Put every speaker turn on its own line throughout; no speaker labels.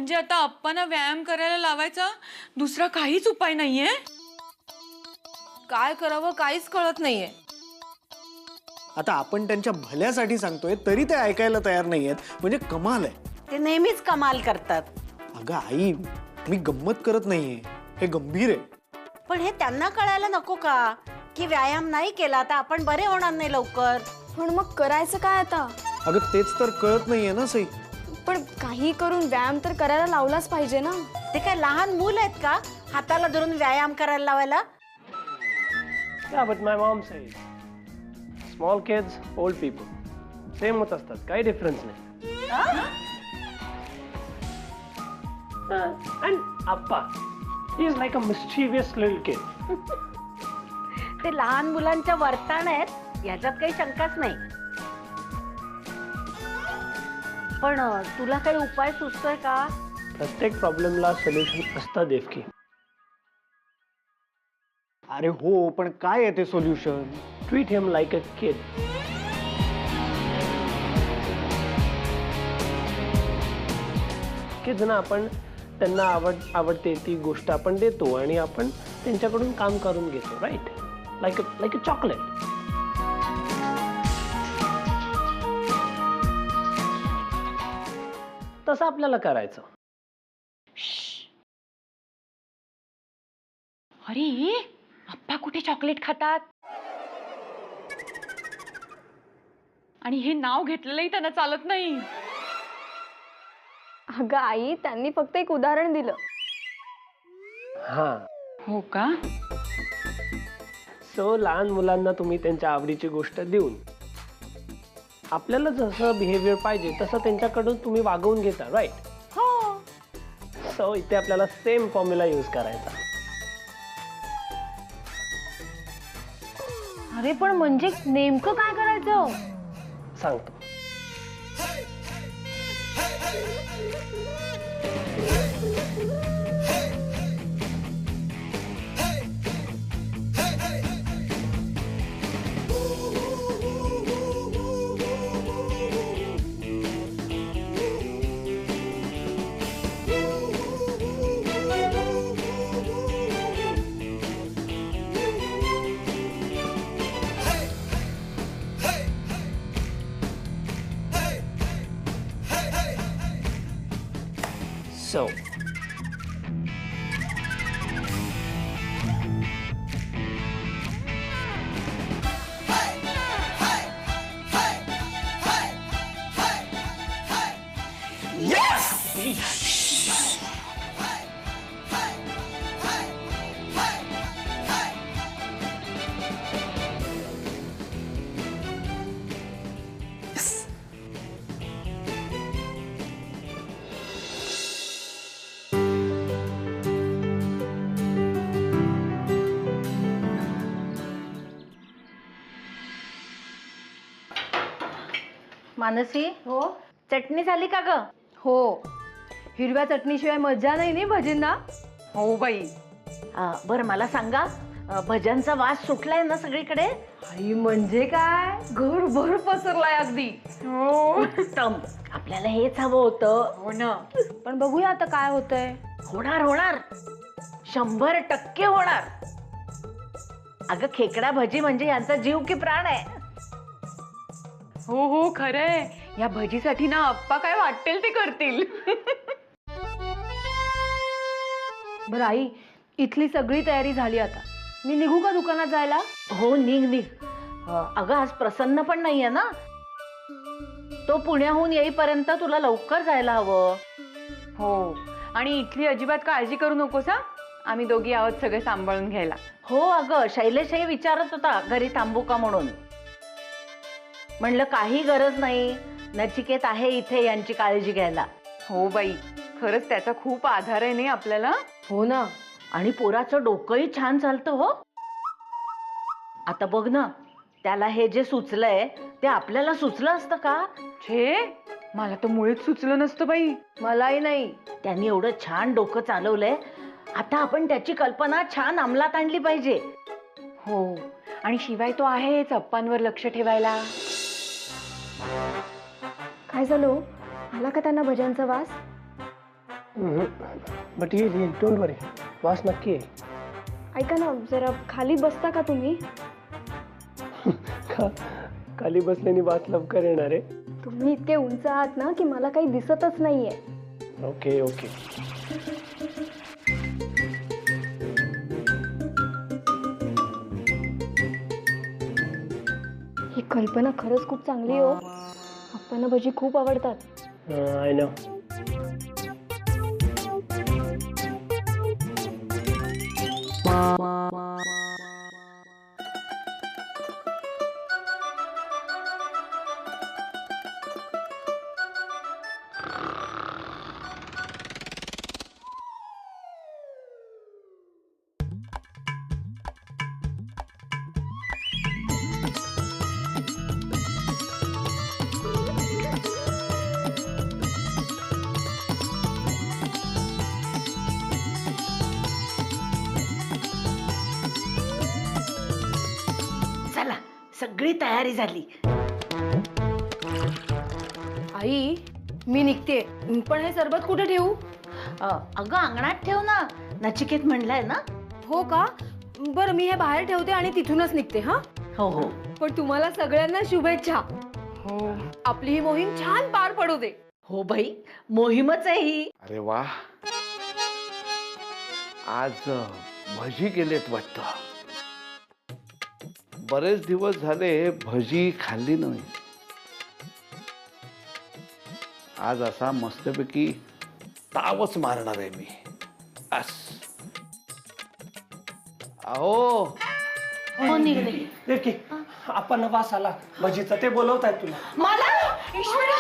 म्हणजे आता अप्पांना व्यायाम करायला लावायचा दुसरा काहीच उपाय नाहीये?
काय करावं काहीच कळत नाहीये.
आता आपण त्यांच्या भल्यासाठी सांगतोय तरी ते ऐकायला तयार नाहीयेत, म्हणजे कमाल आहे.
ते नेहमीच कमाल करतात.
अगं आई, मी गंमत करत नाहीये, हे गंभीर आहे.
पण हे त्यांना कळायला नको का की व्यायाम नाही केला तर आपण बरे होणार नाही लवकर.
पण मग करायचं काय आता?
अगं तेच तर कळत नाहीये ना सई.
पण काही करून व्यायाम तर करायला लावलाच पाहिजे ना.
ते काय लहान मूल आहेत का हाताला धरून व्यायाम करायला लावायला?
Yeah, but my mom says small kids, old people same होत असतात, काही डिफरन्स नाही. And Appa, he is like a mischievous little kid.
ते लहान मुलांच्या वर्तन आहेत याच्यात काही शंकाच नाही. पण तुला काही उपाय सुचतोय का?
प्रत्येक प्रॉब्लेमला सोल्युशन असतं देवकी.
अरे हो, पण काय आहे ते solution?
Treat him like a kid. Kids ना, आपण त्यांना आवडते ती गोष्ट आपण देतो आणि आपण त्यांच्याकडून काम करून घेतो, राईट? Like a chocolate. तसं आपल्याला करायचं.
अरे अप्पा कुठे चॉकलेट खातात? आणि हे नाव घेतलेलंही त्यांना चालत नाही.
अगं आई, त्यांनी फक्त एक उदाहरण दिलं.
हा,
हो का?
सो लहान मुलांना तुम्ही त्यांच्या आवडीची गोष्ट देऊन आपल्याला जसं बिहेवियर पाहिजे तसं त्यांच्याकडून तुम्ही वागवून घेता, राईट?
हो.
सो इथे आपल्याला सेम फॉर्म्युला यूज करायचा.
अरे पण म्हणजे नेमकं काय करायचं?
सांगतो. So
मानसी,
हो
चटणी झाली का ग?
हो, हिरव्या चटणीशिवाय मजा नाही नी भजींना.
हो बाई.
बरं मला सांगा, भज्यांचा वास सुटलाय ना सगळीकडे?
आई म्हणजे काय, घरभर पसरलाय अगदी.
हो
उत्तम. आपल्याला हेच हवं होतं.
हो ना.
पण बघूया आता काय होतंय.
होणार होणार, 100% होणार. अगं खेकडा भजी म्हणजे यांचा जीव की प्राण आहे.
हो हो खरंय. या भजीसाठी ना अप्पा काय वाटेल ते करतील.
बरं आई, इथली सगळी तयारी झाली आता. मी निघू का दुकानात जायला?
हो निघ निघ. अगं आज प्रसन्न पण नाहीये ना, तो पुण्याहून येईपर्यंत तुला लवकर जायला हवं.
हो, आणि इथली अजिबात काळजी करू नकोस हा. आम्ही दोघी आहोत सगळे सांभाळून घ्यायला.
हो अगं, शैलेशही विचारत होता घरी थांबू का म्हणून. म्हणलं काही गरज नाही, नचिकेत आहे इथे यांची काळजी घ्यायला.
हो बाई, खरंच त्याचा खूप आधार आहे नाही आपल्याला.
हो ना.
आणि पोराचं डोकंही छान चालतं हो. आता बघ ना, त्याला हे जे सुचलंय ते आपल्याला सुचलं असतं का?
छे, मला तर मुळीच सुचलं नसतं बाई.
मलाही नाही.
त्यांनी एवढं छान डोकं चालवलंय. आता आपण त्याची कल्पना छान अंमलात आणली पाहिजे.
हो, आणि शिवाय तो आहेच अप्पांवर लक्ष ठेवायला.
काय झालं? आला का त्यांना भज्यांचा वास?
बट येईल डोंट वरी, वास नक्की येईल.
ऐका ना, जरा खाली बसता का तुम्ही?
खाली बसल्याने वास लवकर येणार आहे.
तुम्ही इतके उंच आहात ना की मला काही दिसतच नाहीये.
Okay okay.
ही कल्पना खरंच खूप चांगली हो. पप्पांना भजी खूप आवडतात.
I know.
चला, सगळी तयारी झाली.
आई, मी निघते, पण हे सरबत कुठे ठेवू?
अगं अंगणात ठेव ना, नचिकेत म्हणलाय ना.
हो का? बरं, मी हे बाहेर ठेवते आणि तिथूनच निघते. हा,
हो हो.
पण तुम्हाला सगळ्यांना शुभेच्छा. हो, आपली ही मोहीम छान पार पडू दे.
हो बाई, मोहीमच आहे ही.
अरे वा, आज भजी केलेत वाटतं. बरेच दिवस झाले भजी खाल्ली नाही. आज असा मस्तपैकी तावच मारणार आहे मी. अस अहो,
हो निघले.
देखी आपण वास आला भजीचा, ते बोलवतायत तुला.
मला ईश्वरा,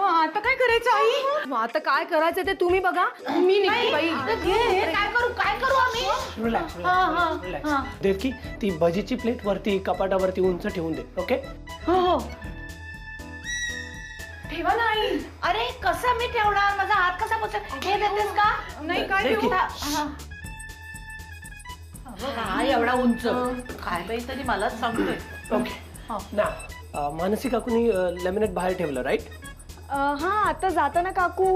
आता काय करायचं आई?
मग आता काय करायचं ते तुम्ही बघा. मी निघते बाई.
काय करू आम्ही?
Relax relax. देखी ती भजीची प्लेट वरती कपाटावरती उंच ठेवून दे. ओके.
हो हो.
ठेवा ना आई.
अरे कसं मी ठेवणार? माझा हात कसा पोचेल? हे देतेस का?
नाही, काय
देखी.
ठेवू?
काय एवढा उंच? काय बाई तरी मलाच सांगतोय.
ओके ना. मानसी काकूनी लेमिनेट बाहेर ठेवलं राईट.
हा, आता जाताना काकू.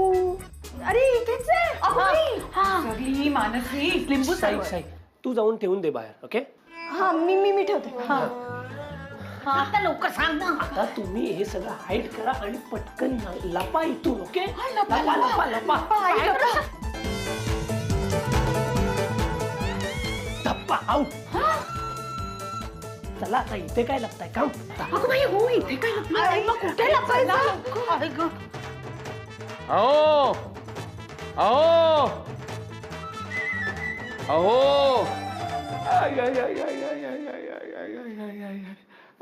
अरे इथेच आहे. सगळी मानसी लिंबू
साई साई तू जाऊन ठेवून दे बाहेर. ओके.
हा, मी ठेवते.
आता लवकर सांग ना.
आता तुम्ही हे सगळं हाईड करा आणि पटकन लपा इथून. ओके. लपा लपा लपा. धप्पा आउट. चला आता इथे काय लपताय काम.
अगं बाई, हो इथे काय लपलं? मग कुठे लपायचं? अरे गं.
अहो, अहो, अहो. I, I, I, I, I, I, I, I, I, I, I, I, I,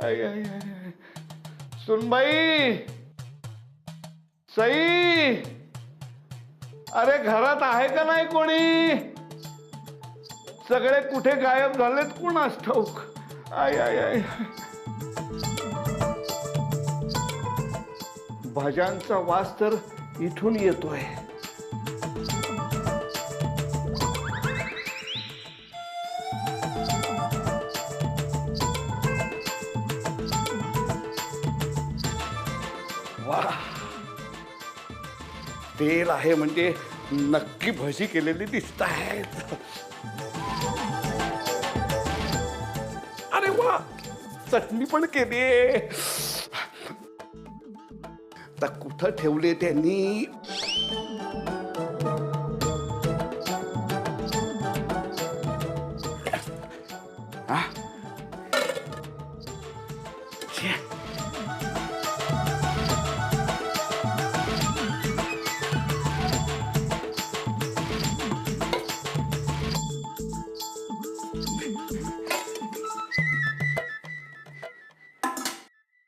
I, I, I, I. सुनबाई, सई, अरे घरात आहे का नाही कोणी? सगळे कुठे गायब झालेत कुणास ठाऊक. I I I. भाज्यांचा वास तर इथून येतोय. वा, तेल आहे म्हणजे नक्की भजी केलेली दिसत आहेत. अरे वा, चटणी पण केली. तर कुठं ठेवले त्यांनी? हा? छे.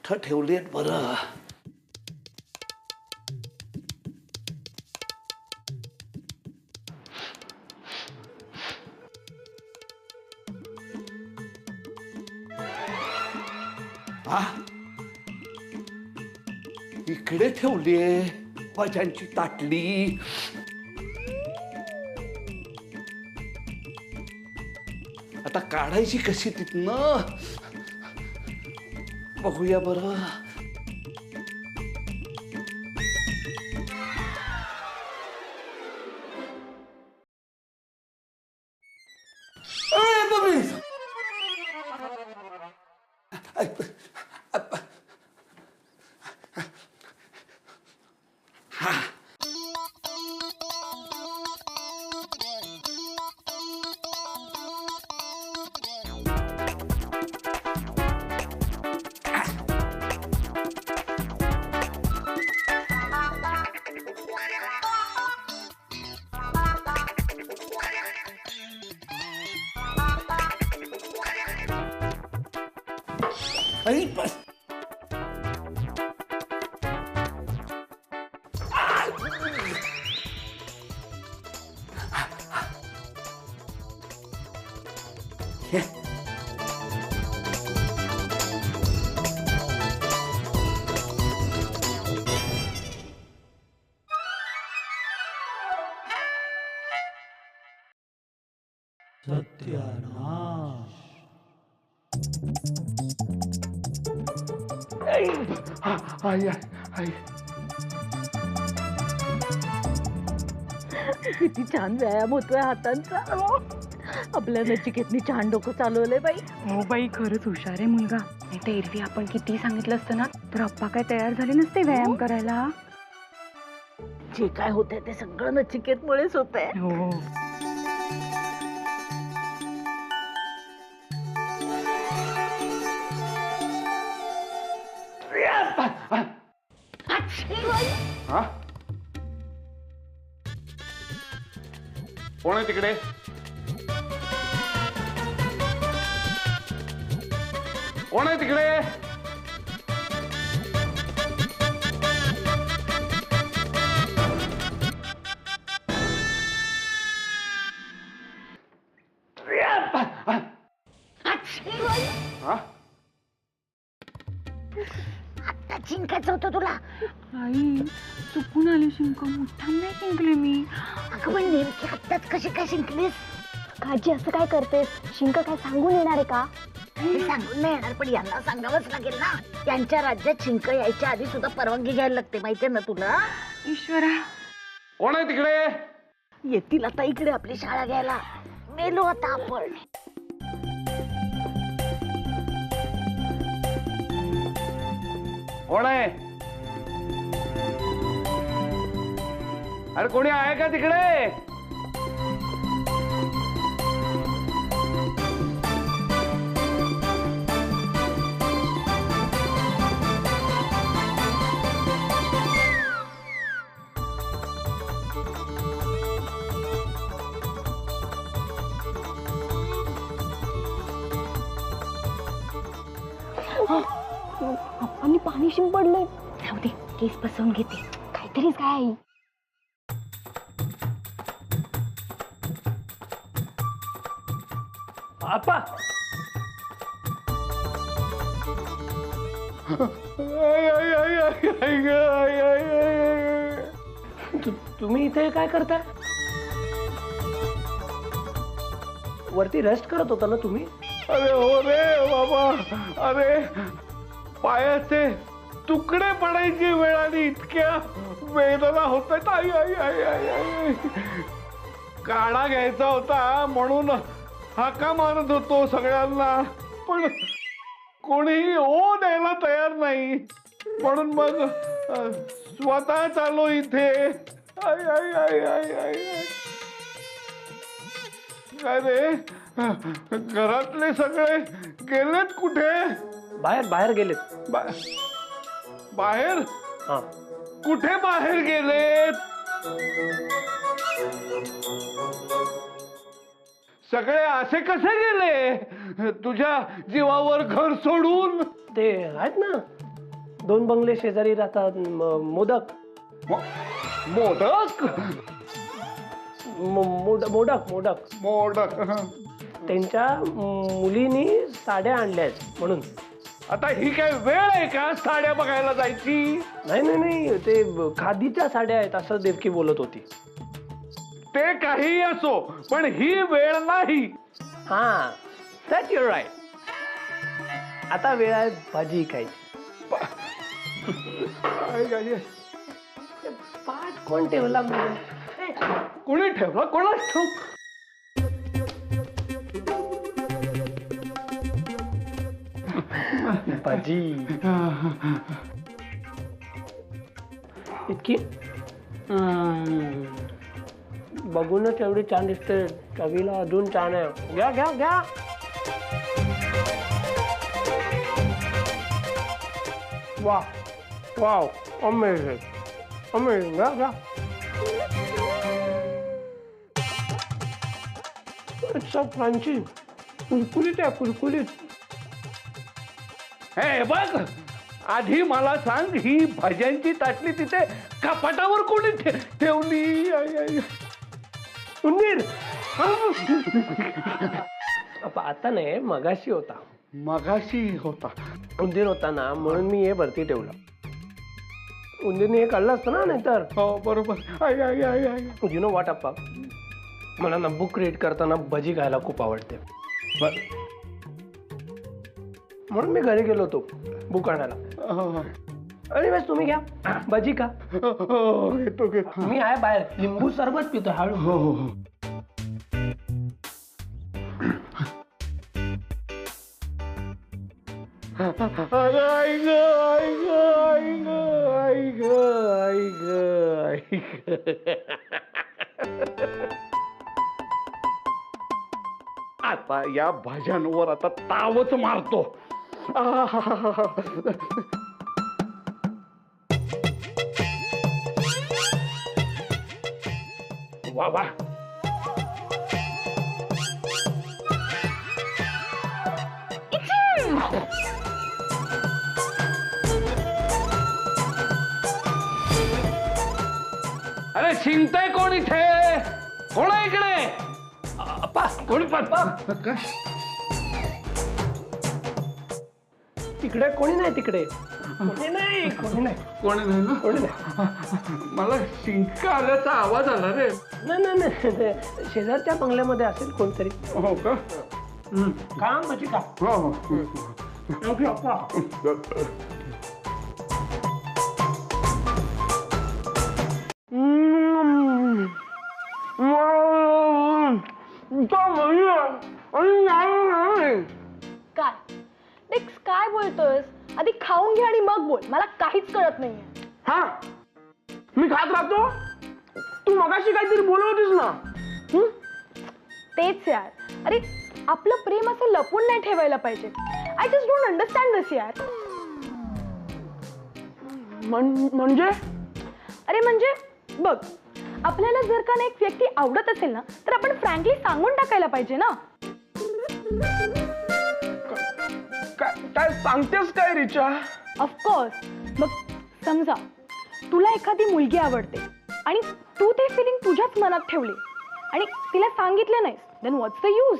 कुठं ठेवलेत बरं? इकडे ठेवलीये भाज्यांची ताटली. आता काढायची कशी तिथनं? बघूया बरं.
अरे बस.
आई आई
किती छान व्यायाम होतोय हातांचा. आपल्या नचिकेतनी छान डोकं चालवलंय बाई.
हो बाई, खरंच हुशार आहे मुलगा. नाही तर एरवी आपण किती सांगितलं असतं ना तर अप्पा काय तयार झाले नसते व्यायाम करायला.
जे काय होतंय ते सगळं नचिकेतमुळेच होतंय.
हो.
हा कोण आहे तिकडे? कोण आहे तिकडे? हा
आता जिंकायचं होतं तुला.
आई चुकून आली शिंक, मोठा नाही शिंकले मी.
अगं पण नेमकी आत्ताच कशी काय शिंकलीस?
काजी असं काय करतेस? शिंक काय सांगून येणार आहे का?
हे सांगून नाही येणार, पण यांना सांगावंच लागेल ना. त्यांच्या राज्यात शिंक यायच्या आधी सुद्धा परवानगी घ्यायला लागते, माहितीये ना तुला.
ईश्वरा,
कोण आहे तिकडे?
येतील आता इकडे आपली शाळा घ्यायला. मेलो आता आपण.
कोण आहे? अरे कोणी आहे का तिकडे?
पप्पांनी पाणी शिंपडलंय. जाऊ दे, केस बसवून घेते. काहीतरीच काय आई.
आपा तुम्ही इथे काय करता? वरती रेस्ट करत होता ना तुम्ही?
अरे हो रे बाबा, अरे पायाचे तुकडे पडायची वेळ आली, इतक्या वेदना होत आहेत. आई आई आई आई आई काढा घ्यायचा होता म्हणून हाका मारत होतो सगळ्यांना, पण कोणीही ओ द्यायला तयार नाही. म्हणून मग स्वतः चालू इथे. आई आई आई आई आई काय रे, घरातले सगळे गेलेत कुठे?
बाहेर बाहेर गेलेत.
बाहेर?
हा,
कुठे बाहेर गेलेत? सगळे असे कसे गेले तुझ्या जीवावर घर सोडून?
ते आहेत ना, 2 बंगले शेजारी राहतात. मोदक
मोदक
मोदक मोदक
मोदक
त्यांच्या मुलीनी साड्या आणल्यात म्हणून.
आता ही काय वेळ आहे का साड्या बघायला जायची?
नाही नाही नाही, ते खादीच्या साड्या आहेत असं देवकी बोलत होती.
ते काही असो, पण ही वेळ नाही.
हा, दॅट युअर राईट. आता वेळ आहे भाजी खायची. पाठ कोण ठेवला?
कोणी ठेवला? कोणाच ठाऊक.
भाजी इतकी बघूनच एवढी छान दिसते, चवीला अजून छान आहे. घ्या घ्या घ्या. वा वाव, अमेझिंग अमेझिंग. घ्या घ्या. इट्स फ्रांची, कुरकुरीत आहे, कुरकुरीत.
हे बघ, आधी मला सांग, ही भाज्यांची ताटली तिथे कपाटावर कोणी ठेवली?
उंदीर. आता नाही, मगाशी होता.
मगाशी होता.
उंदीर होता ना, म्हणून मी हे भरती ठेवलं. उंदीरने हे काढलं असतं ना, नाहीतर.
हो बरोबर. I I I I.
You know what अप्पा, मला ना बुक रीड करताना भजी खायला खूप आवडते. म्हणून मी घरी गेलो होतो बुक आणायला. अरे बस तुम्ही घ्या भजी का.
घेतो घेतो.
मी आहे बाहेर, लिंबू सरबत पितो हळू.
हो हो हो. अरे आई ग, आई ग, आई ग, आई ग, आई ग, आई ग. आता या भाज्यांवर आता तावच मारतो. वा वा. अरे शिंकताय कोण इथे? कोण आहे इकडे?
अप्पा
कोणी पण
तिकडे कोणी नाही, तिकडे कोणी नाही, कोणी नाही,
कोणी नाही ना?
कोणी नाही.
मला शिंका आल्याचा आवाज आला रे.
नाही नाही नाही, ते शेजारच्या बंगल्यामध्ये असेल कोणतरी.
हो का?
का भजी का.
हो हो.
काय डिक्स, काय बोलतोयस? आधी खाऊन घे आणि मग बोल, मला काहीच कळत नाहीये.
हा, मी खात राहतो. तू मगाशी काहीतरी बोलत होतीस ना.
तेच यार, अरे आपलं प्रेम असं लपून नाही ठेवायला पाहिजे. आय जस्ट डोंट अंडरस्टँड दिस यार.
म्हणजे
अरे म्हणजे बघ, आपल्याला जर का एक व्यक्ती आवडत असेल ना, तर आपण फ्रँकली सांगून टाकायला पाहिजे ना.
काय सांगतेस काय रिचा?
ऑफकोर्स. मग समजा तुला एखादी मुलगी आवडते आणि तू ते फिलिंग तुझ्याच मनात ठेवली आणि तिला सांगितलं नाहीस, देन व्हॉट्स द यूज.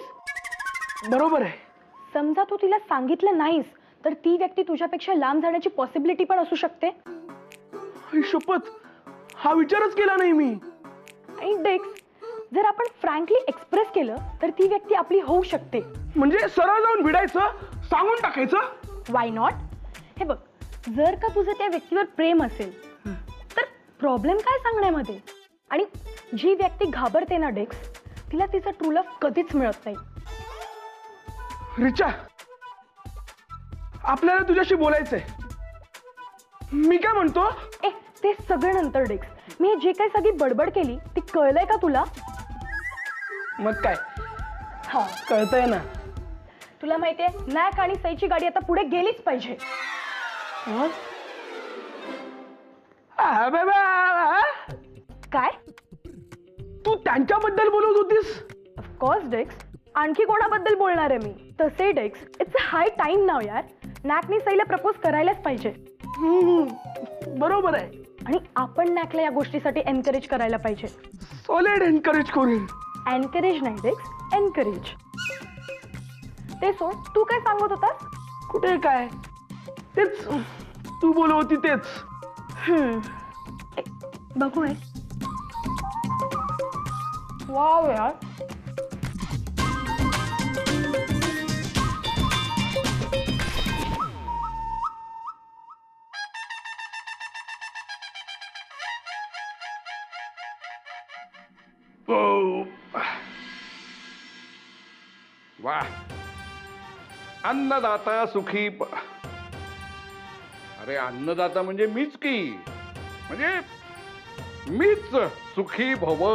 बरोबर आहे.
समजा तू तिला सांगितलं नाहीस, तर ती व्यक्ती तुझ्यापेक्षा लांब जाण्याची पॉसिबिलिटी पण असू शकते.
शपथ, हा विचारच केला नाही मी.
आणि डेक्स, जर आपण फ्रँकली एक्सप्रेस केलं तर ती व्यक्ती आपली होऊ शकते.
म्हणजे सरळ जाऊन भिडायचं, सांगून टाकायचं.
Why not? हे बघ, जर का तुझं त्या व्यक्तीवर प्रेम असेल तर प्रॉब्लेम काय सांगण्यामध्ये. आणि जी व्यक्ती घाबरते ना डेक्स, तिला तिचं ट्रू लव्ह कधीच मिळत नाही.
रिचा, आपल्याला तुझ्याशी बोलायचंय. मी काय म्हणतो,
ते सगळं नंतर डेक्स. मी जे काही सगळी बडबड केली ती कळलंय का तुला?
मग काय,
हा
कळतंय ना.
तुला माहितीये, नॅक आणि सईची गाडी आता पुढे गेलीच पाहिजे. काय
तू त्यांच्याबद्दल बोलत होतीस?
ऑफकोर्स डेक्स, आणखी कोणाबद्दल बोलणार आहे मी? तसे डेक्स, इट्स अ हाय टाइम नाव यार. नॅकने सईला प्रपोज करायलाच पाहिजे.
बरोबर आहे.
आणि आपण नॅकला या गोष्टीसाठी एनकरेज करायला पाहिजे.
सॉलिड एनकरेज करून.
एनकरेज नाही डेक्स, एनकरेज. ते सोड, तू काय सांगत होतास?
कुठे काय, तेच तू बोलत होती तेच.
बघू आहे. वाव यार.
वा. अन्नदाता सुखी अरे अन्नदाता म्हणजे मीच की, म्हणजे मीच सुखी भव.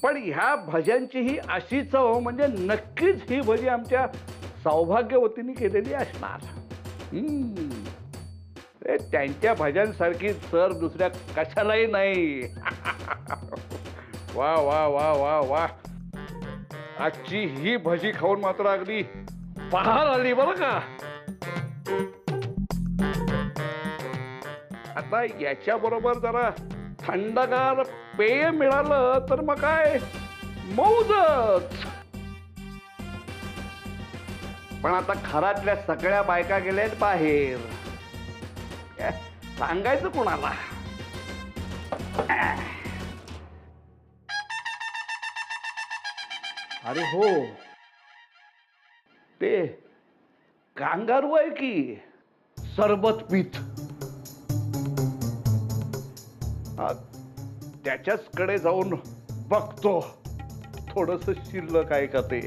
पण ह्या भज्यांची ही अशी चव म्हणजे नक्कीच ही भजी आमच्या सौभाग्यवतीने केलेली असणार. त्यांच्या भज्यांसारखी चर दुसऱ्या कशालाही नाही. वा वा वा वा वा, आजची ही भजी खाऊन मात्र अगदी पहार आली बरं का. आता याच्या बरोबर जरा थंडगार पेय मिळालं तर मग काय मौजच. पण आता घरातल्या सगळ्या बायका गेल्यात बाहेर, सांगायचं कोणाला. अरे हो, ते कांगारू आहे की सरबत पीत, त्याच्याच कडे जाऊन बघतो थोडस शिल्लक आहे का ते.